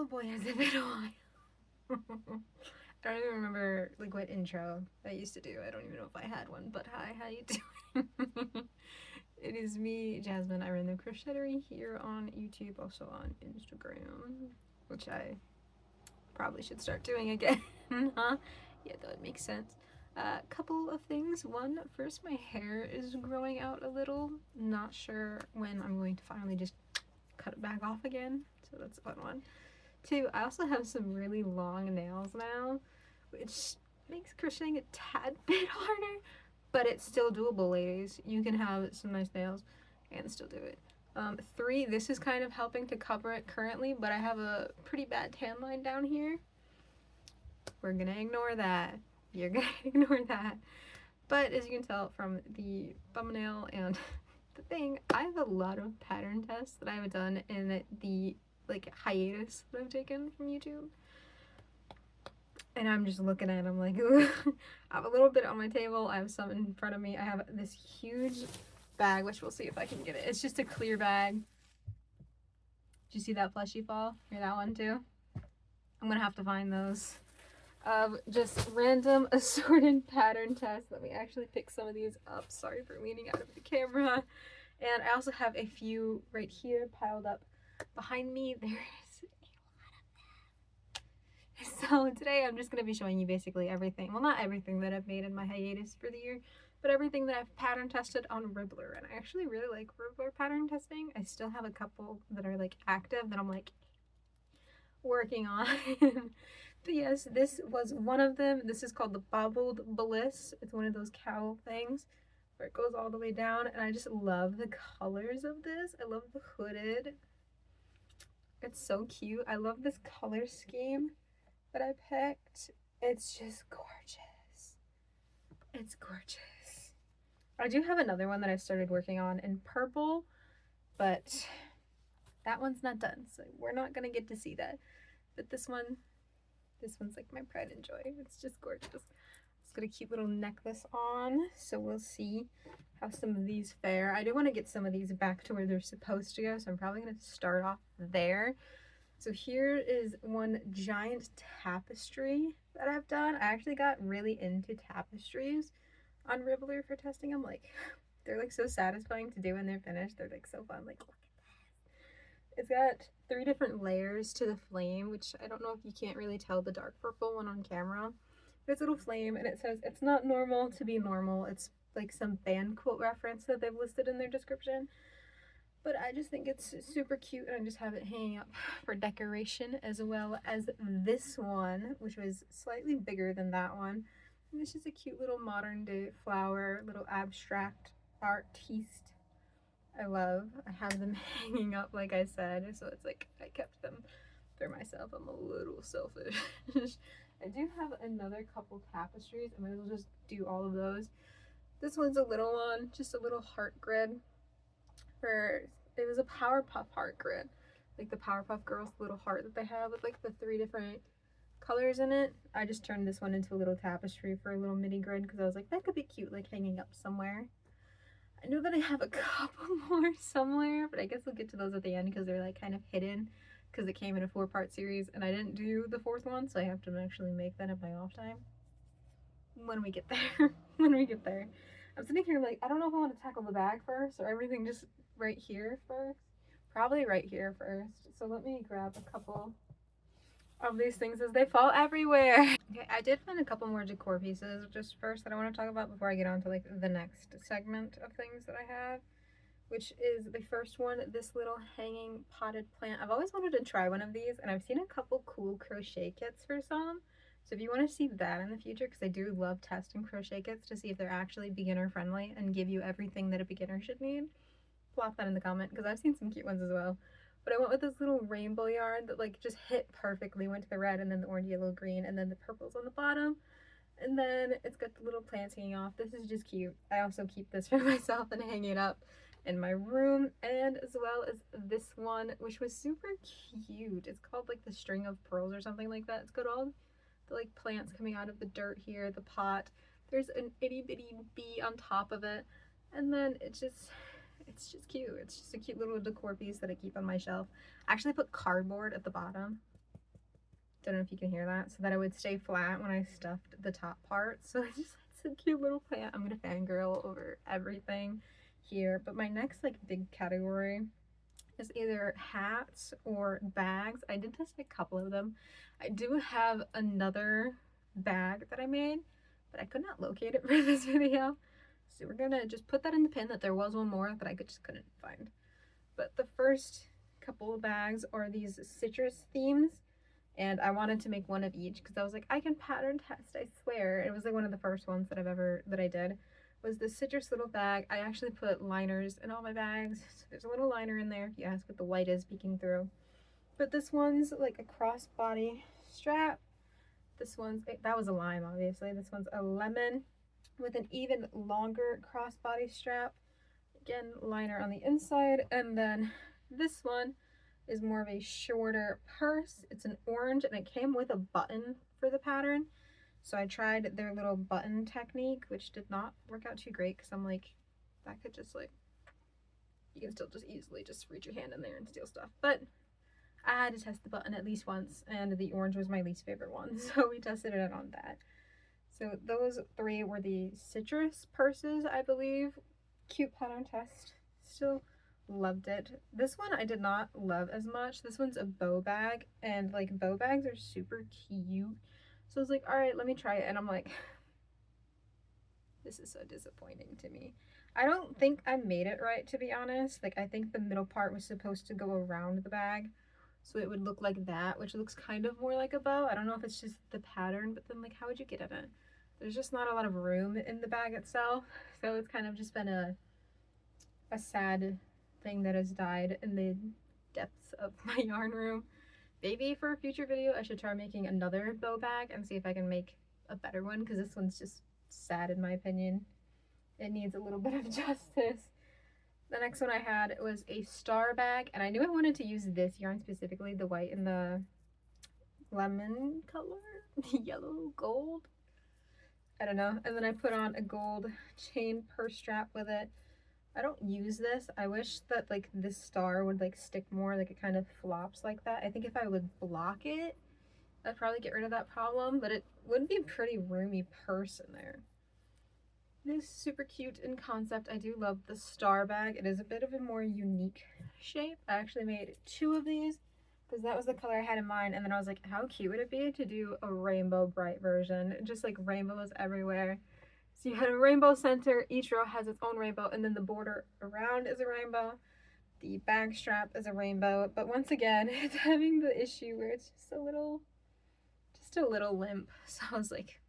Oh boy, has it been a while. I don't even remember like what intro I used to do. I don't even know if I had one, but hi, how you doing? It is me, Jasmine. I run the crochetery here on YouTube, also on Instagram, which I probably should start doing again. Huh? Yeah, that would make sense. A couple of things. One, first, my hair is growing out a little. Not sure when I'm going to finally just cut it back off again, so that's a fun one. Two, I also have some really long nails now, which makes crocheting a tad bit harder, but it's still doable, ladies. You can have some nice nails and still do it. Three, this is kind of helping to cover it currently, but I have a pretty bad tan line down here. We're gonna ignore that. You're gonna ignore that. But as you can tell from the thumbnail and the thing, I have a lot of pattern tests that I have done in the like hiatus that I've taken from YouTube. And I'm just looking at them like, I have a little bit on my table. I have some in front of me. I have this huge bag, which we'll see if I can get it. It's just a clear bag. Did you see that plushie fall? Hear that one too? I'm gonna have to find those. Just random assorted pattern tests. Let me actually pick some of these up. Sorry for leaning out of the camera. And I also have a few right here piled up behind me. There's a lot of them. So today I'm just going to be showing you basically everything. Well, not everything that I've made in my hiatus for the year, but everything that I've pattern tested on Ribblr. And I actually really like Ribblr pattern testing. I still have a couple that are like active that I'm like working on. But yes, this was one of them. This is called the Bobbled Bliss. It's one of those cowl things where it goes all the way down, and I just love the colors of this. I love the hooded. It's so cute. I love this color scheme that I picked. It's just gorgeous. It's gorgeous. I do have another one that I started working on in purple, but that one's not done, so we're not gonna get to see that. But this one's like my pride and joy. It's just gorgeous. It's got a cute little necklace on, so we'll see how some of these fare. I do want to get some of these back to where they're supposed to go, so I'm probably going to start off there. So here is one giant tapestry that I've done. I actually got really into tapestries on Ribblr for testing them. Like, they're like so satisfying to do when they're finished. They're like so fun. Like, look at this. It's got 3 different layers to the flame, which I don't know if you can't really tell the dark purple one on camera. This little flame, and it says it's not normal to be normal. It's like some band quote reference that they've listed in their description. But I just think it's super cute, and I just have it hanging up for decoration, as well as this one, which was slightly bigger than that one. And this is a cute little modern day flower, little abstract artiste. I love. I have them hanging up, like I said, so it's like I kept them for myself. I'm a little selfish. I do have another couple tapestries. I might as well just do all of those. This one's a little one, just a little heart grid. It was a Powerpuff heart grid, like the Powerpuff Girls little heart that they have with like the 3 different colors in it. I just turned this one into a little tapestry for a little mini grid because I was like, that could be cute, like hanging up somewhere. I know that I have a couple more somewhere, but I guess we'll get to those at the end because they're like kind of hidden because it came in a 4-part series and I didn't do the 4th one, so I have to actually make that in my off time when we get there. When we get there. I'm sitting here like, I don't know if I want to tackle the bag first or everything just right here first. Probably right here first. So let me grab a couple of these things as they fall everywhere. Okay, I did find a couple more decor pieces just first that I want to talk about before I get on to like the next segment of things that I have, which is the first one, this little hanging potted plant. I've always wanted to try one of these, and I've seen a couple cool crochet kits for some. So if you want to see that in the future, because I do love testing crochet kits to see if they're actually beginner friendly and give you everything that a beginner should need, plop that in the comment, because I've seen some cute ones as well. But I went with this little rainbow yarn that like just hit perfectly, went to the red and then the orange, yellow, green, and then the purples on the bottom. And then it's got the little plants hanging off. This is just cute. I also keep this for myself and hang it up in my room, and as well as this one, which was super cute. It's called like the string of pearls or something like that. It's got all the like plants coming out of the dirt here, the pot. There's an itty bitty bee on top of it, and then it's just cute. It's just a cute little decor piece that I keep on my shelf. I actually put cardboard at the bottom Don't know if you can hear that, so that it would stay flat when I stuffed the top part. So it's just it's a cute little plant. I'm gonna fangirl over everything here. But my next like big category is either hats or bags. I did test a couple of them. I do have another bag that I made, but I could not locate it for this video. So we're gonna just put that in the pin that there was one more that I just couldn't find. But the first couple of bags are these citrus themes, and I wanted to make one of each because I was like, I can pattern test, I swear. It was like one of the first ones that I did was this citrus little bag. I actually put liners in all my bags. So there's a little liner in there if you ask what the white is peeking through. But this one's like a crossbody strap. This one's, that was a lime obviously. This one's a lemon with an even longer crossbody strap. Again, liner on the inside. And then this one is more of a shorter purse. It's an orange and it came with a button for the pattern. So I tried their little button technique, which did not work out too great because I'm like, that could just like, you can still just easily just reach your hand in there and steal stuff. But I had to test the button at least once, and the orange was my least favorite one. So we tested it on that. So those three were the citrus purses, I believe. Cute pattern test. Still loved it. This one I did not love as much. This one's a bow bag, and like bow bags are super cute. So I was like, all right, let me try it. And I'm like, this is so disappointing to me. I don't think I made it right, to be honest. Like, I think the middle part was supposed to go around the bag, so it would look like that, which looks kind of more like a bow. I don't know if it's just the pattern, but then like, how would you get in it? There's just not a lot of room in the bag itself. So it's kind of just been a sad thing that has died in the depths of my yarn room. Maybe for a future video, I should try making another bow bag and see if I can make a better one, because this one's just sad in my opinion. It needs a little bit of justice. The next one I had was a star bag, and I knew I wanted to use this yarn specifically, the white and the lemon color, yellow, gold. I don't know. And then I put on a gold chain purse strap with it. I don't use this. I wish that like this star would like stick more, like it kind of flops like that. I think if I would block it, I'd probably get rid of that problem, but it would be a pretty roomy purse in there. It is super cute in concept. I do love the star bag. It is a bit of a more unique shape. I actually made two of these because that was the color I had in mind, and then I was like, how cute would it be to do a rainbow bright version? Just like rainbows everywhere. So you had a rainbow center, each row has its own rainbow, and then the border around is a rainbow. The bag strap is a rainbow, but once again, it's having the issue where it's just a little limp. So I was like,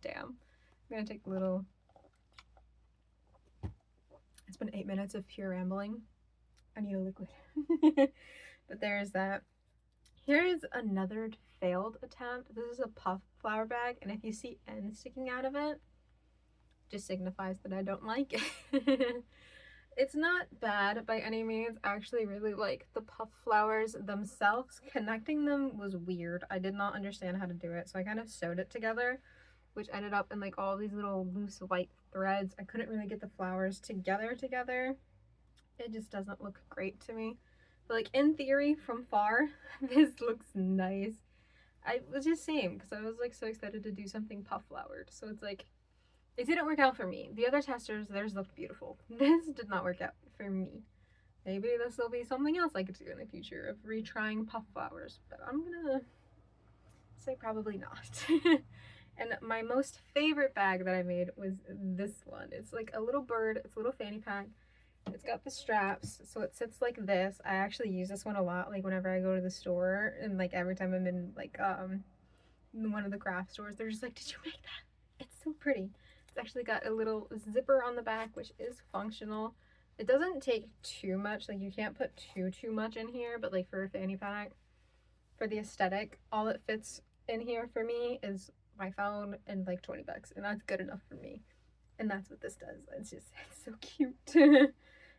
damn, I'm gonna take a little. It's been 8 minutes of pure rambling. I need a liquid. But there's that. Here's another failed attempt. This is a puff flower bag, and if you see ends sticking out of it, just signifies that I don't like it. It's not bad by any means. I actually really like the puff flowers themselves. Connecting them was weird. I did not understand how to do it, so I kind of sewed it together, which ended up in like all these little loose white threads. I couldn't really get the flowers together. It just doesn't look great to me. But like in theory, from far, this looks nice. I was just saying, because I was like so excited to do something puff flowered. So it's like, it didn't work out for me. The other testers, theirs looked beautiful. This did not work out for me. Maybe this will be something else I could do in the future of retrying puff flowers, but I'm gonna say probably not. And my most favorite bag that I made was this one. It's like a little bird, it's a little fanny pack. It's got the straps, so it sits like this. I actually use this one a lot, like whenever I go to the store, and like every time I'm in like one of the craft stores, they're just like, did you make that? It's so pretty. It's actually got a little zipper on the back, which is functional. It doesn't take too much, like you can't put too much in here, but like for a fanny pack, for the aesthetic, all it fits in here for me is my phone and like 20 bucks, and that's good enough for me. And that's what this does. It's so cute.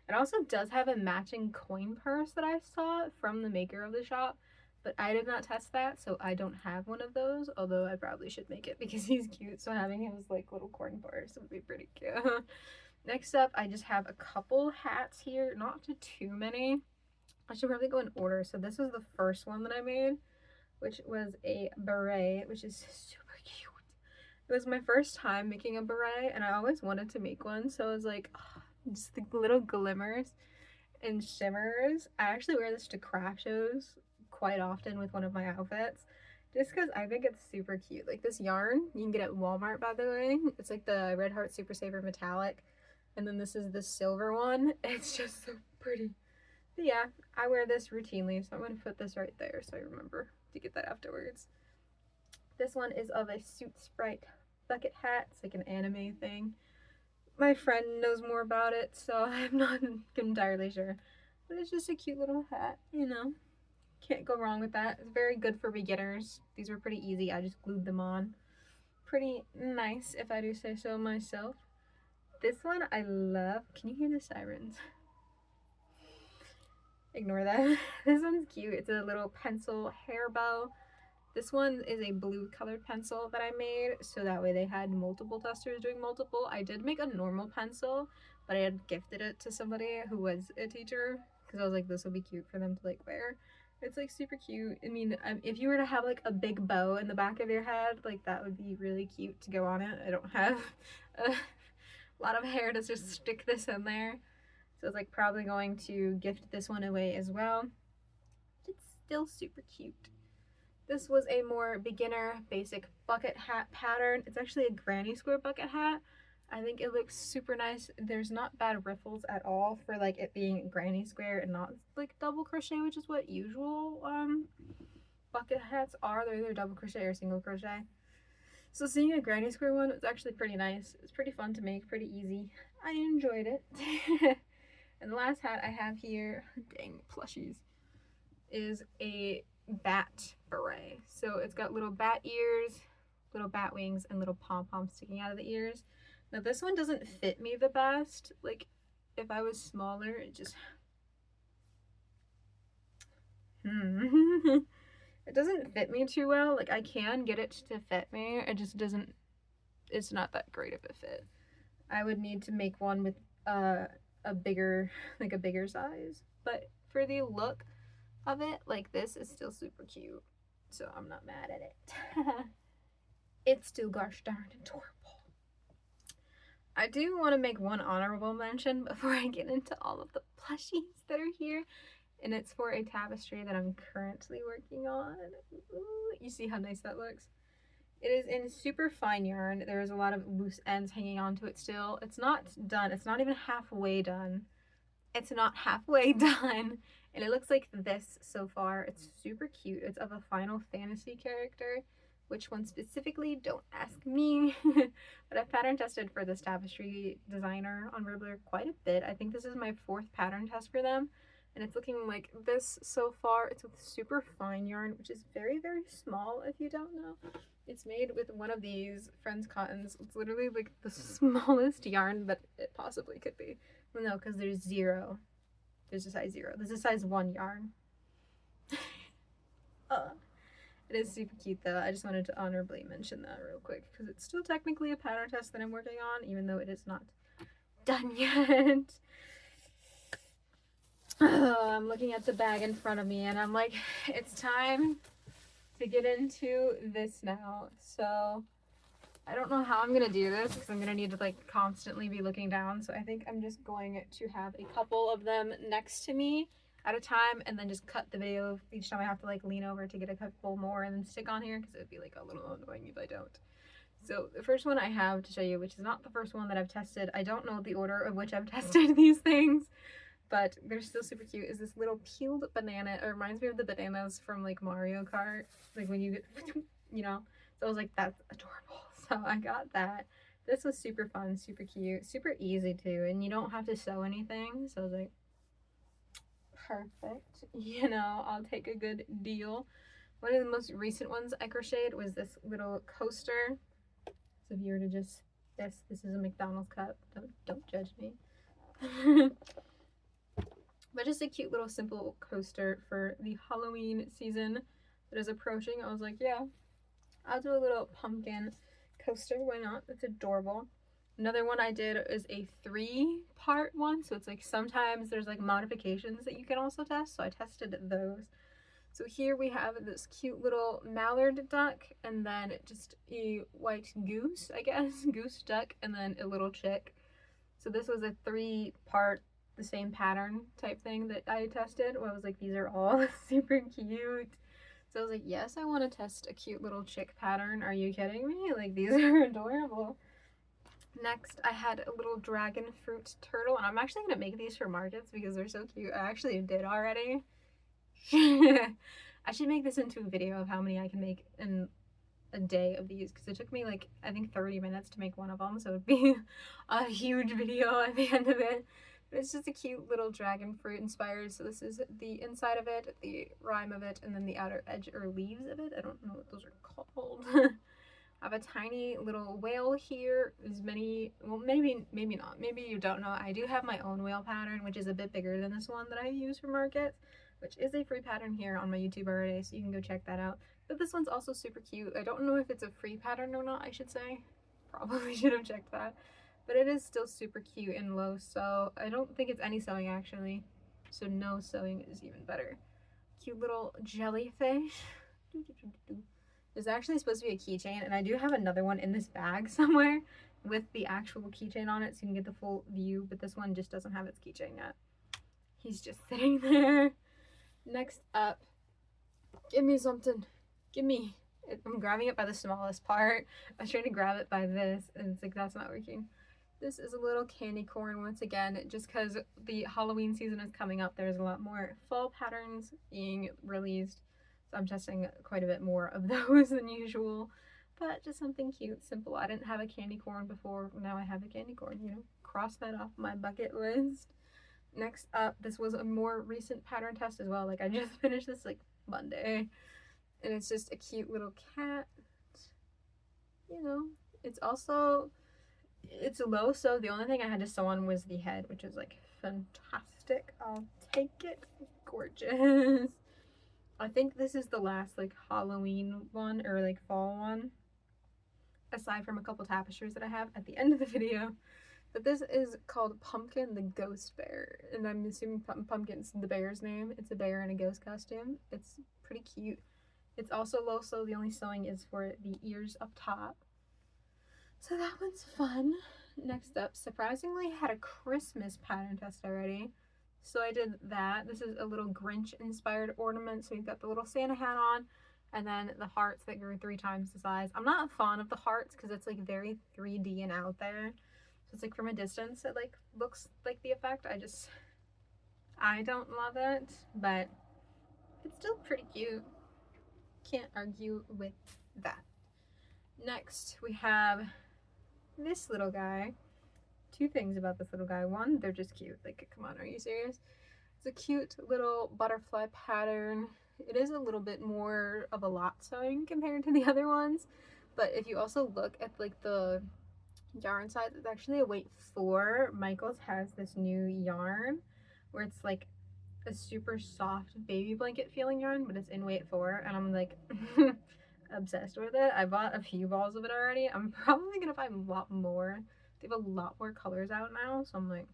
It also does have a matching coin purse that I saw from the maker of the shop, but I did not test that, so I don't have one of those, although I probably should make it because he's cute, so having his like little coin purse would be pretty cute. Next up, I just have a couple hats here, not too many. I should probably go in order. So this was the first one that I made, which was a beret, which is super cute. It was my first time making a beret, and I always wanted to make one, so I was like, oh, just the little glimmers and shimmers. I actually wear this to craft shows quite often with one of my outfits, just because I think it's super cute. Like this yarn, you can get at Walmart, by the way. It's like the Red Heart Super Saver Metallic, and then this is the silver one. It's just so pretty. But yeah, I wear this routinely, so I'm going to put this right there so I remember to get that afterwards. This one is of a Suit Sprite bucket hat. It's like an anime thing. My friend knows more about it, so I'm not entirely sure. But it's just a cute little hat, you know. Can't go wrong with that. It's very good for beginners. These were pretty easy. I just glued them on. Pretty nice, if I do say so myself. This one I love. Can you hear the sirens? Ignore that. This one's cute. It's a little pencil hair bow. This one is a blue colored pencil that I made, so that way they had multiple testers doing multiple. I did make a normal pencil, but I had gifted it to somebody who was a teacher, because I was like, this will be cute for them to like wear. It's like super cute. I mean, if you were to have like a big bow in the back of your head, like that would be really cute to go on it. I don't have a lot of hair to just stick this in there, so I was like probably going to gift this one away as well. It's still super cute. This was a more beginner basic bucket hat pattern. It's actually a granny square bucket hat. I think it looks super nice. There's not bad riffles at all for like it being granny square and not like double crochet, which is what usual bucket hats are. They're either double crochet or single crochet. So seeing a granny square one was actually pretty nice. It's pretty fun to make, pretty easy. I enjoyed it. And the last hat I have here, dang plushies, is a bat beret. So it's got little bat ears, little bat wings, and little pom-poms sticking out of the ears. Now this one doesn't fit me the best. Like if I was smaller, it just it doesn't fit me too well. Like I can get it to fit me, it just doesn't, it's not that great of a fit. I would need to make one with a bigger, like a bigger size. But for the look of it, like this is still super cute, so I'm not mad at it. It's still gosh darn adorable. I do want to make one honorable mention before I get into all of the plushies that are here, and it's for a tapestry that I'm currently working on. Ooh, you see how nice that looks? It is in super fine yarn. There's a lot of loose ends hanging onto it still. It's not done. It's not even halfway done. It's not halfway done. And it looks like this so far. It's super cute. It's of a Final Fantasy character. Which one specifically, don't ask me. But I've pattern tested for this tapestry designer on Ribblr quite a bit. I think this is my 4th pattern test for them. And it's looking like this so far. It's with super fine yarn, which is very, very small if you don't know. It's made with one of these Friends Cottons. It's literally like the smallest yarn that it possibly could be. Well, no, because there's 0. There's a size 0. There's a size 1 yarn. It is super cute though. I just wanted to honorably mention that real quick because it's still technically a pattern test that I'm working on, even though it is not done yet. I'm looking at the bag in front of me and I'm like, it's time to get into this now. So I don't know how I'm gonna do this because I'm gonna need to like constantly be looking down. So I think I'm just going to have a couple of them next to me at a time and then just cut the video each time I have to like lean over to get a couple more and then stick on here because it would be like a little annoying if I don't. So the first one I have to show you, which is not the first one that I've tested. I don't know the order of which I've tested these things, but they're still super cute. Is this little peeled banana. It reminds me of the bananas from like Mario Kart, like when you get, you know. So I was like, that's adorable. So I got that. This was super fun, super cute, super easy too, and you don't have to sew anything. So I was like, perfect. You know, I'll take a good deal. One of the most recent ones I crocheted was this little coaster. So if you were to just, this is a McDonald's cup. Don't judge me. But just a cute little simple coaster for the Halloween season that is approaching. I was like, yeah, I'll do a little pumpkin coaster. Why not? It's adorable. Another one I did is a 3-part one. So it's like sometimes there's like modifications that you can also test. So I tested those. So here we have this cute little mallard duck, and then just a white goose, I guess, goose duck, and then a little chick. So this was a 3-part, the same pattern type thing that I tested, where I was like, these are all super cute. So I was like, yes, I want to test a cute little chick pattern. Are you kidding me? Like, these are adorable. Next, I had a little dragon fruit turtle, and I'm actually going to make these for markets because they're so cute. I actually did already. I should make this into a video of how many I can make in a day of these, because it took me like, I think 30 minutes to make one of them, so it'd be a huge video at the end of it. But it's just a cute little dragon fruit inspired. So this is the inside of it, the rime of it, and then the outer edge or leaves of it. I don't know what those are called. I have a tiny little whale here. As many, well, maybe not. Maybe you don't know. I do have my own whale pattern, which is a bit bigger than this one that I use for markets, which is a free pattern here on my YouTube already, so you can go check that out. But this one's also super cute. I don't know if it's a free pattern or not, I should say. Probably should have checked that. But it is still super cute and low sew. I don't think it's any sewing actually. So no sewing is even better. Cute little jellyfish. There's actually supposed to be a keychain, and I do have another one in this bag somewhere with the actual keychain on it so you can get the full view, but this one just doesn't have its keychain yet. He's just sitting there. Next up, give me something. Give me. I'm grabbing it by the smallest part. I was trying to grab it by this, and it's like, that's not working. This is a little candy corn once again, just because the Halloween season is coming up. There's a lot more fall patterns being released, so I'm testing quite a bit more of those than usual. But just something cute, simple. I didn't have a candy corn before. Now I have a candy corn, you know. Cross that off my bucket list. Next up, this was a more recent pattern test as well. Like, I just finished this like Monday, and it's just a cute little cat. You know, it's also, it's low, so the only thing I had to sew on was the head, which is like fantastic. I'll take it. Gorgeous. I think this is the last like Halloween one or like fall one, aside from a couple tapestries that I have at the end of the video. But this is called Pumpkin the Ghost Bear, and I'm assuming Pumpkin's the bear's name. It's a bear in a ghost costume. It's pretty cute. It's also low sew. The only sewing is for the ears up top. So that one's fun. Next up, surprisingly, I had a Christmas pattern test already. So I did that. This is a little Grinch inspired ornament. So you've got the little Santa hat on, and then the hearts that grew 3 times the size. I'm not fond of the hearts because it's like very 3D and out there. It's like from a distance it like looks like the effect. I don't love it, but it's still pretty cute. Can't argue with that. Next we have this little guy. 2 things about this little guy. One, they're just cute. Like, come on, are you serious? It's a cute little butterfly pattern. It is a little bit more of a lot sewing compared to the other ones, but if you also look at like the yarn size, it's actually a weight 4. Michaels has this new yarn where it's like a super soft baby blanket feeling yarn, but it's in weight 4, and I'm like obsessed with it. I bought a few balls of it already. I'm probably gonna buy a lot more. They have a lot more colors out now, so I'm like,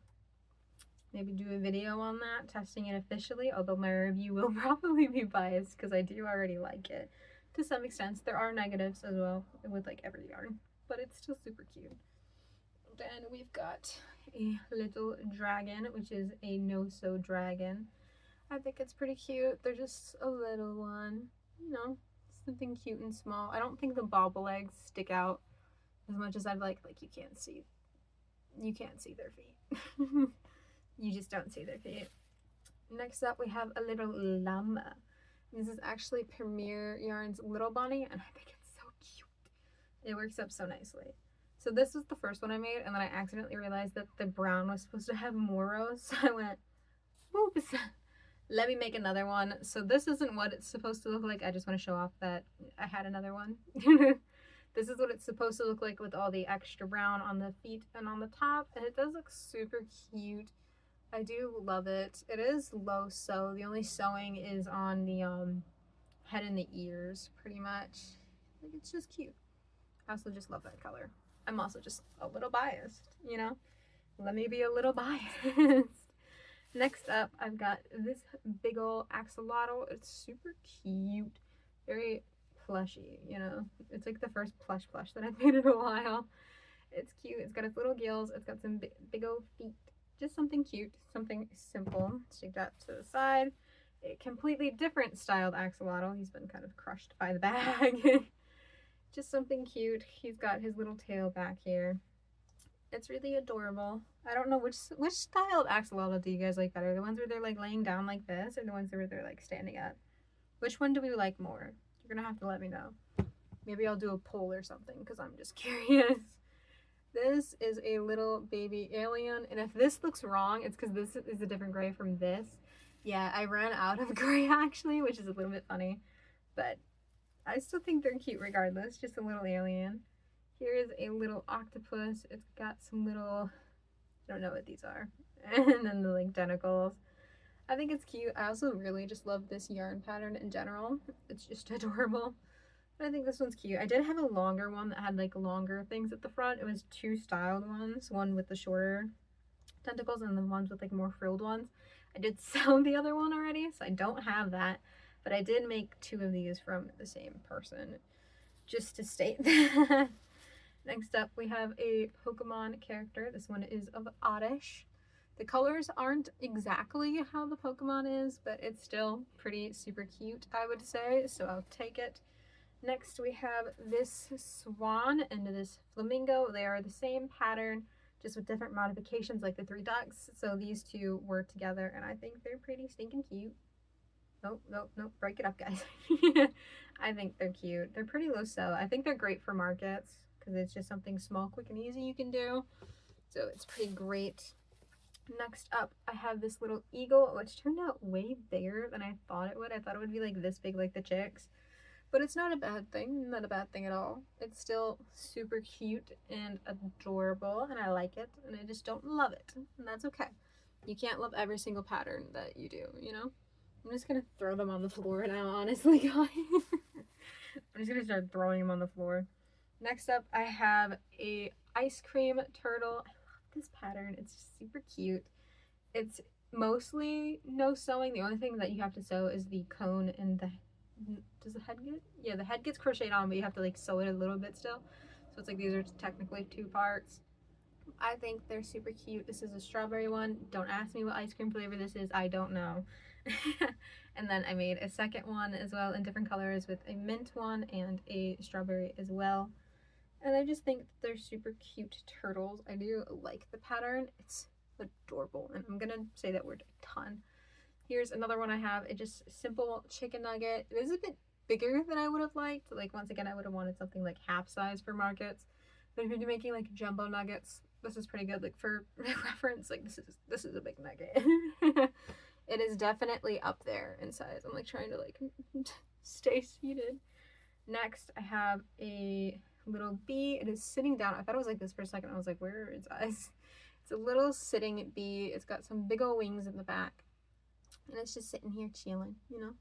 maybe do a video on that, testing it officially, although my review will probably be biased because I do already like it to some extent. There are negatives as well with like every yarn, but it's still super cute. Then we've got a little dragon, which is a no-sew dragon. I think it's pretty cute. They're just a little one, you know, something cute and small. I don't think the bobble legs stick out as much as I'd like you can't see their feet. You just don't see their feet. Next up we have a little llama. This is actually Premier Yarn's Little Bunny, and I think it's so cute. It works up so nicely. So this was the first one I made, and then I accidentally realized that the brown was supposed to have more rows, so I went, whoops, let me make another one. So this isn't what it's supposed to look like. I just want to show off that I had another one. This is what it's supposed to look like with all the extra brown on the feet and on the top, and it does look super cute. I do love it. It is low sew. The only sewing is on the head and the ears, pretty much. Like, it's just cute. I also just love that color. I'm also just a little biased, you know? Let me be a little biased. Next up, I've got this big ol' axolotl. It's super cute, very plushy, you know. It's like the first plush that I've made in a while. It's cute. It's got its little gills. It's got some big old feet. Just something cute, something simple. Stick that to the side. A completely different styled axolotl. He's been kind of crushed by the bag. Just something cute. He's got his little tail back here. It's really adorable. I don't know which style of axolotl do you guys like better? The ones where they're like laying down like this, or the ones where they're like standing up? Which one do we like more? You're gonna have to let me know. Maybe I'll do a poll or something because I'm just curious. This is a little baby alien, and if this looks wrong, it's because this is a different gray from this. Yeah, I ran out of gray actually, which is a little bit funny, but I still think they're cute regardless. Just a little alien. Here's a little octopus. It's got some little, I don't know what these are. And then the like tentacles. I think it's cute. I also really just love this yarn pattern in general. It's just adorable. But I think this one's cute. I did have a longer one that had like longer things at the front. It was two styled ones, one with the shorter tentacles and then ones with like more frilled ones. I did sell the other one already, so I don't have that. But I did make two of these from the same person, just to state that. Next up, we have a Pokemon character. This one is of Oddish. The colors aren't exactly how the Pokemon is, but it's still pretty super cute, I would say, so I'll take it. Next, we have this swan and this flamingo. They are the same pattern, just with different modifications, like the three ducks. So these two were together, and I think they're pretty stinking cute. Nope, break it up, guys. I think they're cute. They're pretty low sell. I think they're great for markets because it's just something small, quick, and easy you can do. So it's pretty great. Next up, I have this little eagle, which turned out way bigger than I thought it would. I thought it would be like this big like the chicks. But it's not a bad thing. Not a bad thing at all. It's still super cute and adorable, and I like it, and I just don't love it. And that's okay. You can't love every single pattern that you do, you know? I'm just gonna throw them on the floor now, honestly, guys. I'm just gonna start throwing them on the floor. Next up, I have a ice cream turtle. I love this pattern. It's super cute. It's mostly no sewing. The only thing that you have to sew is the cone and the, does the head get? Yeah, the head gets crocheted on, but you have to like sew it a little bit still. So it's like these are technically two parts. I think they're super cute. This is a strawberry one. Don't ask me what ice cream flavor this is. I don't know. And then I made a second one as well in different colors with a mint one and a strawberry as well. And I just think they're super cute turtles. I do like the pattern. It's adorable, and I'm gonna say that word a ton. Here's another one I have. It's just simple chicken nugget. It is a bit bigger than I would have liked. Like, once again, I would have wanted something like half size for markets. But if you're making like jumbo nuggets, this is pretty good. Like, for reference, like this is a big nugget. It is definitely up there in size. I'm like trying to like stay seated. Next, I have a little bee. It is sitting down. I thought it was like this for a second. I was like, where are its eyes? It's a little sitting bee. It's got some big old wings in the back. And it's just sitting here chilling, you know?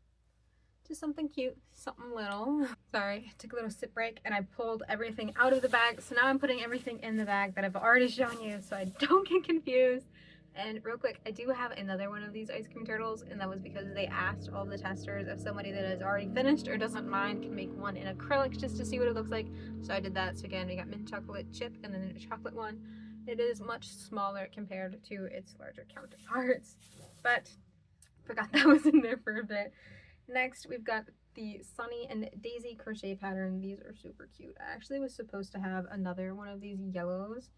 Just something cute, something little. Sorry, I took a little sip break and I pulled everything out of the bag. So now I'm putting everything in the bag that I've already shown you so I don't get confused. And real quick, I do have another one of these ice cream turtles, and that was because they asked all the testers if somebody that has already finished or doesn't mind can make one in acrylic just to see what it looks like. So I did that. So again, we got mint chocolate chip and then a chocolate one. It is much smaller compared to its larger counterparts, but forgot that was in there for a bit. Next, we've got the Sunny and Daisy crochet pattern. These are super cute. I actually was supposed to have another one of these yellows,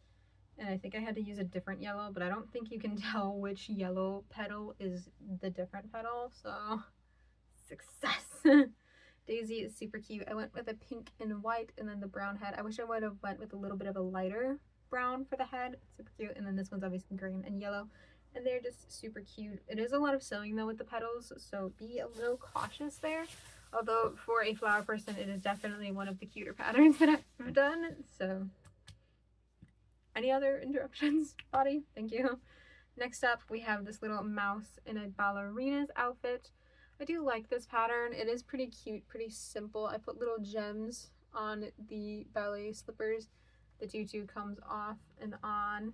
and I think I had to use a different yellow, but I don't think you can tell which yellow petal is the different petal, so success. Daisy is super cute. I went with a pink and white and then the brown head. I wish I would have went with a little bit of a lighter brown for the head. Super cute. And then this one's obviously green and yellow, and they're just super cute. It is a lot of sewing though with the petals, so be a little cautious there. Although for a flower person, it is definitely one of the cuter patterns that I've done. So any other interruptions, body? Thank you. Next up, we have this little mouse in a ballerina's outfit. I do like this pattern. It is pretty cute, pretty simple. I put little gems on the ballet slippers. The tutu comes off and on.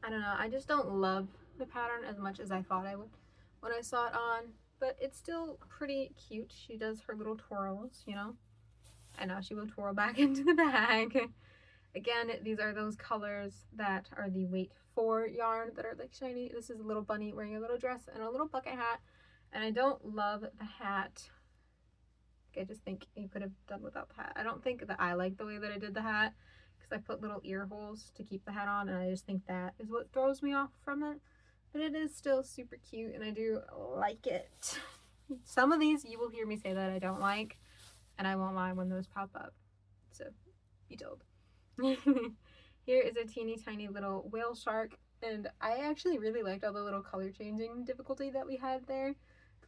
I don't know, I just don't love the pattern as much as I thought I would when I saw it on, but it's still pretty cute. She does her little twirls, you know, and now she will twirl back into the bag. Again, these are those colors that are the weight 4 yarn that are like shiny. This is a little bunny wearing a little dress and a little bucket hat, and I don't love the hat. I just think you could have done without the hat. I don't think that I like the way that I did the hat because I put little ear holes to keep the hat on, and I just think that is what throws me off from it. But it is still super cute, and I do like it. Some of these you will hear me say that I don't like, and I won't lie when those pop up. So, be told. Here is a teeny tiny little whale shark, and I actually really liked all the little color changing difficulty that we had there.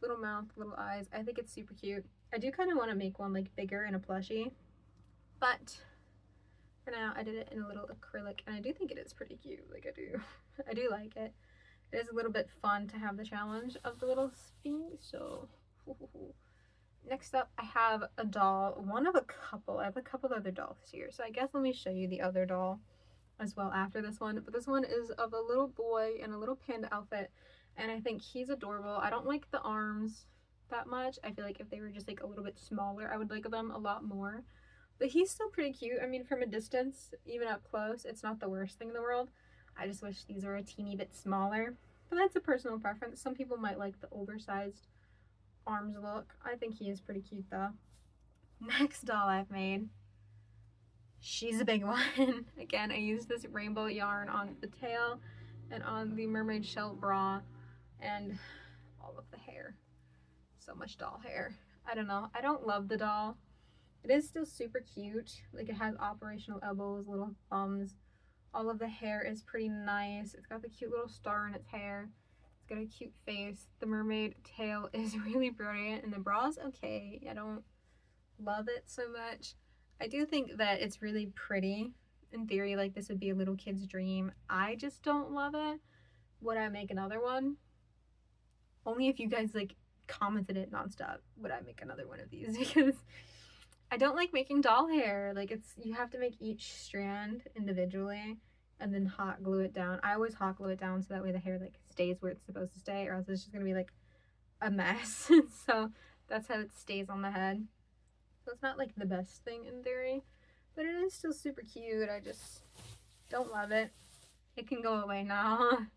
Little mouth, little eyes. I think it's super cute. I do kind of want to make one like bigger in a plushie, but for now I did it in a little acrylic, and I do think it is pretty cute. Like I do like it. It is a little bit fun to have the challenge of the little sphinx. So next up I have a doll, one of a couple. I have a couple other dolls here, so I guess let me show you the other doll as well after this one. But this one is of a little boy in a little panda outfit, and I think he's adorable. I don't like the arms that much. I feel like if they were just like a little bit smaller, I would like them a lot more. But he's still pretty cute. I mean, from a distance, even up close, it's not the worst thing in the world. I just wish these were a teeny bit smaller. But that's a personal preference. Some people might like the oversized arms look. I think he is pretty cute though. Next doll I've made. She's a big one. Again, I used this rainbow yarn on the tail and on the mermaid shell bra and all of the hair. So much doll hair. I don't know. I don't love the doll. It is still super cute. Like, it has operational elbows, little thumbs. All of the hair is pretty nice. It's got the cute little star in its hair. It's got a cute face. The mermaid tail is really brilliant, and the bra's okay. I don't love it so much. I do think that it's really pretty. In theory, like, this would be a little kid's dream. I just don't love it. Would I make another one? Only if you guys, like, commented it nonstop would I make another one of these, because I don't like making doll hair. Like, you have to make each strand individually and then hot glue it down. I always hot glue it down so that way the hair like stays where it's supposed to stay, or else it's just gonna be like a mess. So that's how it stays on the head. So it's not like the best thing in theory, but it is still super cute. I just don't love it. It can go away now.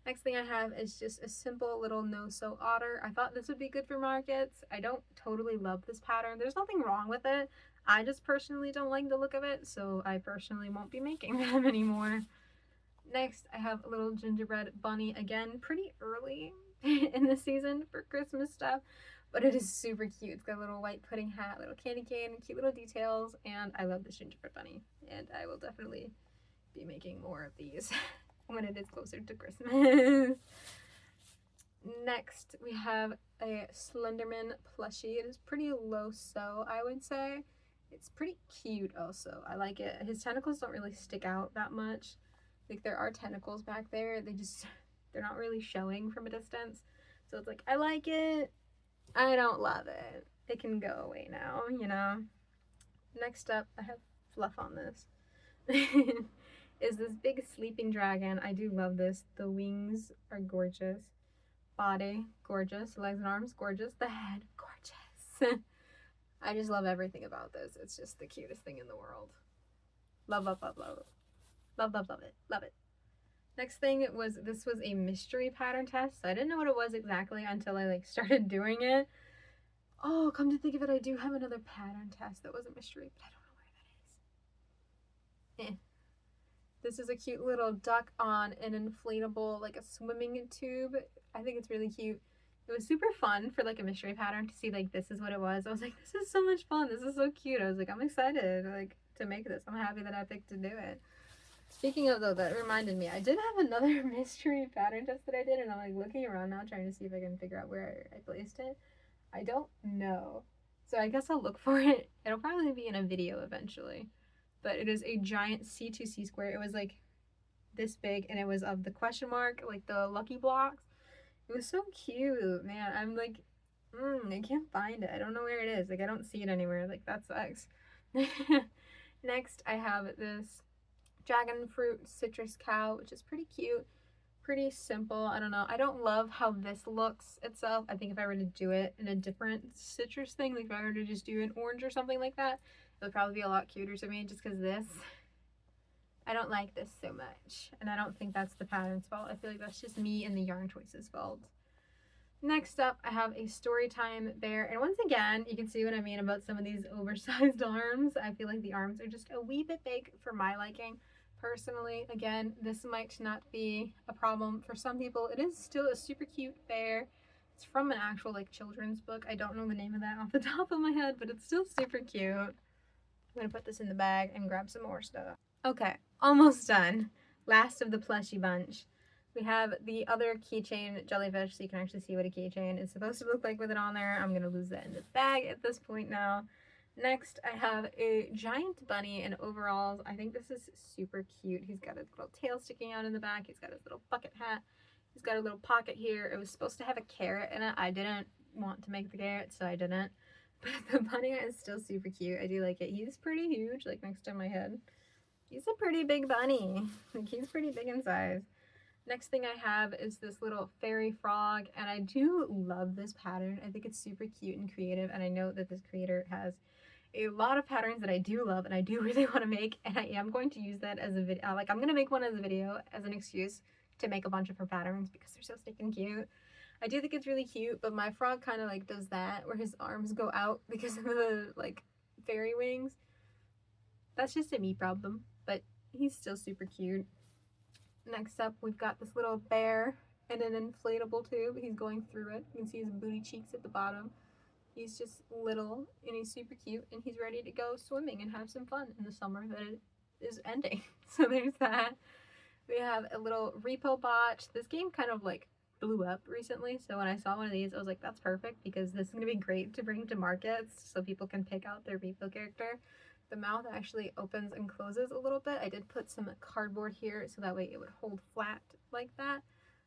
Next thing I have is just a simple little no-sew otter. I thought this would be good for markets. I don't totally love this pattern. There's nothing wrong with it. I just personally don't like the look of it, so I personally won't be making them anymore. Next, I have a little gingerbread bunny. Again, pretty early in the season for Christmas stuff, but it is super cute. It's got a little white pudding hat, little candy cane, and cute little details, and I love this gingerbread bunny, and I will definitely be making more of these when it is closer to Christmas. Next, we have a Slenderman plushie. It is pretty low sew, I would say. It's pretty cute also. I like it. His tentacles don't really stick out that much. Like, there are tentacles back there. They're not really showing from a distance. So it's like, I like it. I don't love it. It can go away now, you know. Next up, I have fluff on this. Is this big sleeping dragon. I do love this. The wings are gorgeous. Body, gorgeous. Legs and arms, gorgeous. The head, gorgeous. I just love everything about this. It's just the cutest thing in the world. Love, love, love, love. Love, love, love it. Love it. Next thing this was a mystery pattern test. So I didn't know what it was exactly until I like started doing it. Oh, come to think of it, I do have another pattern test that was a mystery, but I don't know where that is. This is a cute little duck on an inflatable, like a swimming tube. I think it's really cute. It was super fun for like a mystery pattern to see like this is what it was. I was like, this is so much fun. This is so cute. I was like, I'm excited like to make this. I'm happy that I picked to do it. Speaking of though, that reminded me, I did have another mystery pattern test that I did, and I'm like looking around now trying to see if I can figure out where I placed it. I don't know. So I guess I'll look for it. It'll probably be in a video eventually. But it is a giant C2C square. It was like this big, and it was of the question mark, like the lucky blocks. It was so cute, man. I'm like, I can't find it. I don't know where it is. Like, I don't see it anywhere. Like, that sucks. Next, I have this dragon fruit citrus cow, which is pretty cute. pretty simple. I don't know. I don't love how this looks itself. I think if I were to do it in a different citrus thing, like if I were to just do an orange or something like that, it would probably be a lot cuter to me, just because this, I don't like this so much. And I don't think that's the pattern's fault. I feel like that's just me and the yarn choice's fault. Next up, I have a Storytime bear. And once again, you can see what I mean about some of these oversized arms. I feel like the arms are just a wee bit big for my liking. Personally, again, this might not be a problem for some people. It is still a super cute bear. It's from an actual like children's book. I don't know the name of that off the top of my head, but it's still super cute. I'm gonna put this in the bag and grab some more stuff. Okay, almost done. Last of the plushie bunch. We have the other keychain jellyfish, so you can actually see what a keychain is supposed to look like with it on there. I'm gonna lose that in the bag at this point now. Next, I have a giant bunny in overalls. I think this is super cute. He's got his little tail sticking out in the back. He's got his little bucket hat. He's got a little pocket here. It was supposed to have a carrot in it. I didn't want to make the carrot, so I didn't. But the bunny is still super cute. I do like it. He's pretty huge, like next to my head. He's a pretty big bunny. Like, he's pretty big in size. Next thing I have is this little fairy frog, and I do love this pattern. I think it's super cute and creative, and I know that this creator has a lot of patterns that I do love and I do really want to make, and I am going to use that as a video. Like, I'm going to make one as a video as an excuse to make a bunch of her patterns because they're so stinking cute. I do think it's really cute, but my frog kind of like does that where his arms go out because of the like fairy wings. That's just a me problem, but he's still super cute. Next up, we've got this little bear in an inflatable tube. He's going through it. You can see his booty cheeks at the bottom. He's just little and he's super cute and he's ready to go swimming and have some fun in the summer that it is ending. So there's that. We have a little repo bot. This game kind of like blew up recently, so when I saw one of these I was like, that's perfect because this is going to be great to bring to markets so people can pick out their repo character. The mouth actually opens and closes a little bit. I did put some cardboard here so that way it would hold flat like that.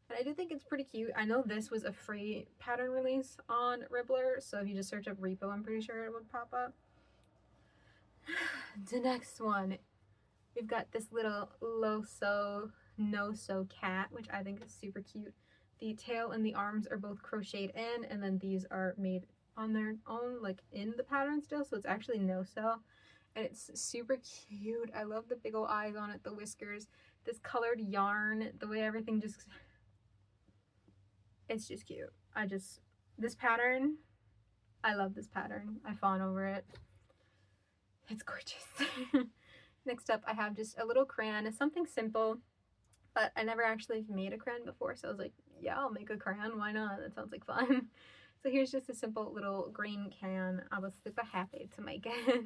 And I do think it's pretty cute. I know this was a free pattern release on Ribblr, so if you just search up repo, I'm pretty sure it would pop up. The next one, we've got this little Loso No-So cat, which I think is super cute. The tail and the arms are both crocheted in, and then these are made on their own, like in the pattern still, so it's actually No-So. And it's super cute. I love the big old eyes on it, the whiskers, this colored yarn, the way everything just, it's just cute. This pattern, I love this pattern. I fawn over it. It's gorgeous. Next up, I have just a little crayon. It's something simple, but I never actually made a crayon before, so I was like, yeah, I'll make a crayon. Why not? That sounds like fun. So here's just a simple little green can. I was super happy to make it.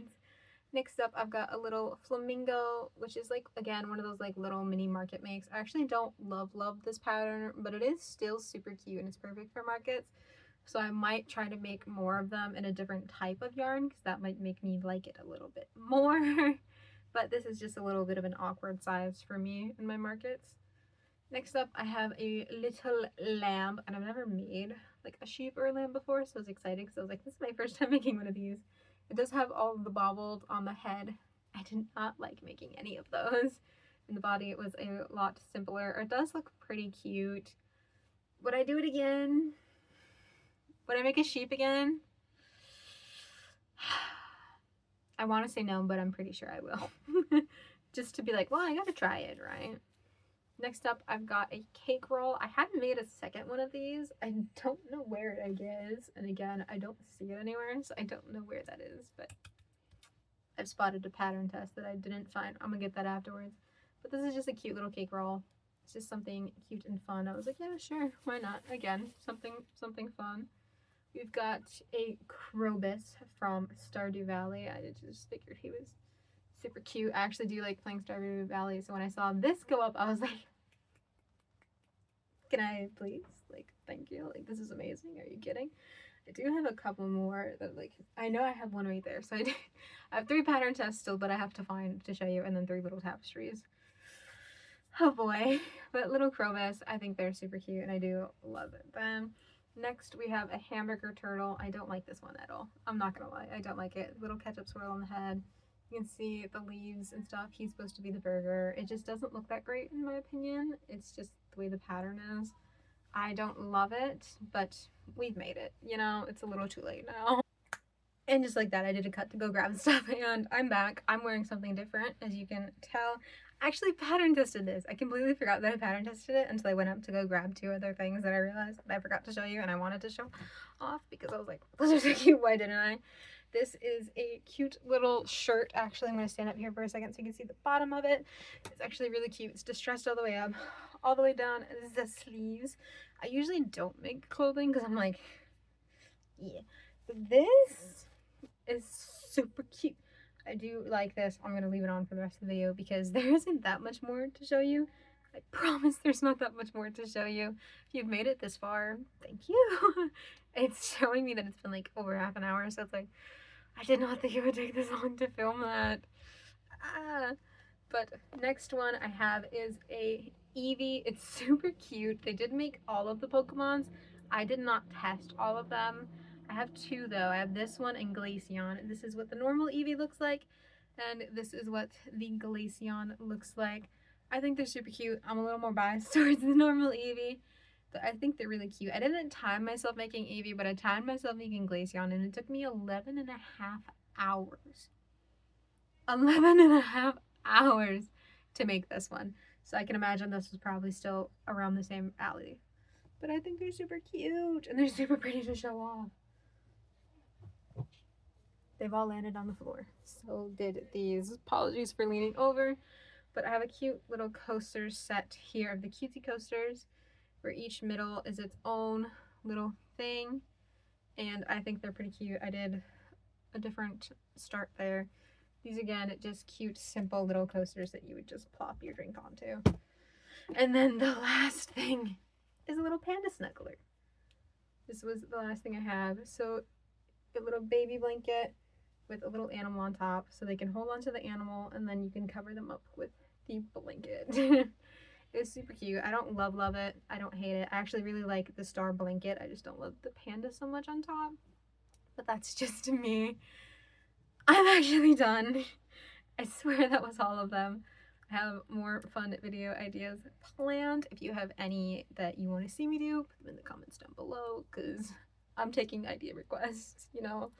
Next up, I've got a little flamingo, which is like, again, one of those like little mini market makes. I actually don't love this pattern, but it is still super cute and it's perfect for markets. So I might try to make more of them in a different type of yarn because that might make me like it a little bit more. But this is just a little bit of an awkward size for me in my markets. Next up, I have a little lamb, and I've never made like a sheep or a lamb before, so I was excited because I was like, this is my first time making one of these. It does have all of the baubles on the head. I did not like making any of those. In the body, it was a lot simpler. It does look pretty cute. Would I do it again? Would I make a sheep again? I want to say no, but I'm pretty sure I will. Just to be like, well, I gotta try it, right? Next up, I've got a cake roll. I haven't made a second one of these. I don't know where it is. And again, I don't see it anywhere, so I don't know where that is. But I've spotted a pattern test that I didn't find. I'm gonna get that afterwards. But this is just a cute little cake roll. It's just something cute and fun. I was like, yeah, sure, why not? Again, something fun. We've got a Krobus from Stardew Valley. I just figured he was super cute. I actually do like playing Stardew Valley, so when I saw this go up, I was like, can I please? Like, thank you. Like, this is amazing. Are you kidding? I do have a couple more that, like, I know I have one right there. So I have 3 pattern tests still, but I have to find to show you, and then 3 little tapestries. Oh boy. But little Krobus, I think they're super cute, and I do love them. Next, we have a hamburger turtle. I don't like this one at all. I'm not gonna lie. I don't like it. Little ketchup swirl on the head. You can see the leaves and stuff. He's supposed to be the burger. It just doesn't look that great in my opinion. It's just the way the pattern is. I don't love it, but we've made it. You know, it's a little too late now. And just like that, I did a cut to go grab stuff, and I'm back. I'm wearing something different, as you can tell. I actually pattern tested this. I completely forgot that I pattern tested it until I went up to go grab two other things that I realized that I forgot to show you and I wanted to show off because I was like, those are so cute, why didn't I? This is a cute little shirt. Actually, I'm going to stand up here for a second so you can see the bottom of it. It's actually really cute. It's distressed all the way up, all the way down. This is the sleeves. I usually don't make clothing because I'm like, yeah. But this is super cute. I do like this. I'm gonna leave it on for the rest of the video because there isn't that much more to show you. I promise there's not that much more to show you. If you've made it this far, thank you. It's showing me that it's been like over half an hour, so it's like, I did not think it would take this long to film that. But next one I have is a Eevee. It's super cute. They did make all of the Pokemons. I did not test all of them. I have two though. I have this one and Glaceon. This is what the normal Eevee looks like, and this is what the Glaceon looks like. I think they're super cute. I'm a little more biased towards the normal Eevee, but I think they're really cute. I didn't time myself making Eevee, but I timed myself making Glaceon, and it took me 11 and a half hours. 11 and a half hours to make this one. So I can imagine this was probably still around the same alley. But I think they're super cute and they're super pretty to show off. They've all landed on the floor. So did these. Apologies for leaning over. But I have a cute little coaster set here of the cutesy coasters where each middle is its own little thing. And I think they're pretty cute. I did a different start there. These again, just cute, simple little coasters that you would just plop your drink onto. And then the last thing is a little panda snuggler. This was the last thing I have. So a little baby blanket with a little animal on top so they can hold on to the animal and then you can cover them up with the blanket. It was super cute. I don't love it. I don't hate it. I actually really like the star blanket. I just don't love the panda so much on top. But that's just me. I'm actually done. I swear that was all of them. I have more fun video ideas planned. If you have any that you want to see me do, put them in the comments down below because I'm taking idea requests, you know.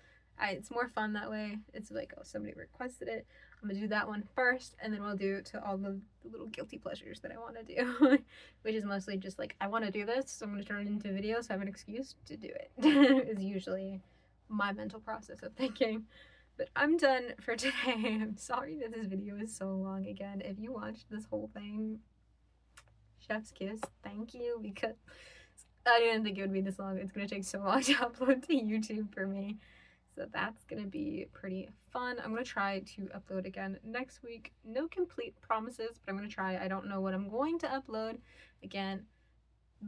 It's more fun that way. It's like, oh, somebody requested it. I'm gonna do that one first, and then we'll do to all the little guilty pleasures that I want to do, which is mostly just like, I want to do this, so I'm gonna turn it into a video so I have an excuse to do it, is usually my mental process of thinking. But I'm done for today. I'm sorry that this video is so long again. If you watched this whole thing, chef's kiss, thank you, because I didn't think it would be this long. It's gonna take so long to upload to YouTube for me. So that's gonna be pretty fun. I'm gonna try to upload again next week. No complete promises, but I'm gonna try. I don't know what I'm going to upload. Again,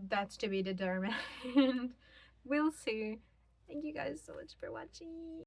that's to be determined. We'll see. Thank you guys so much for watching.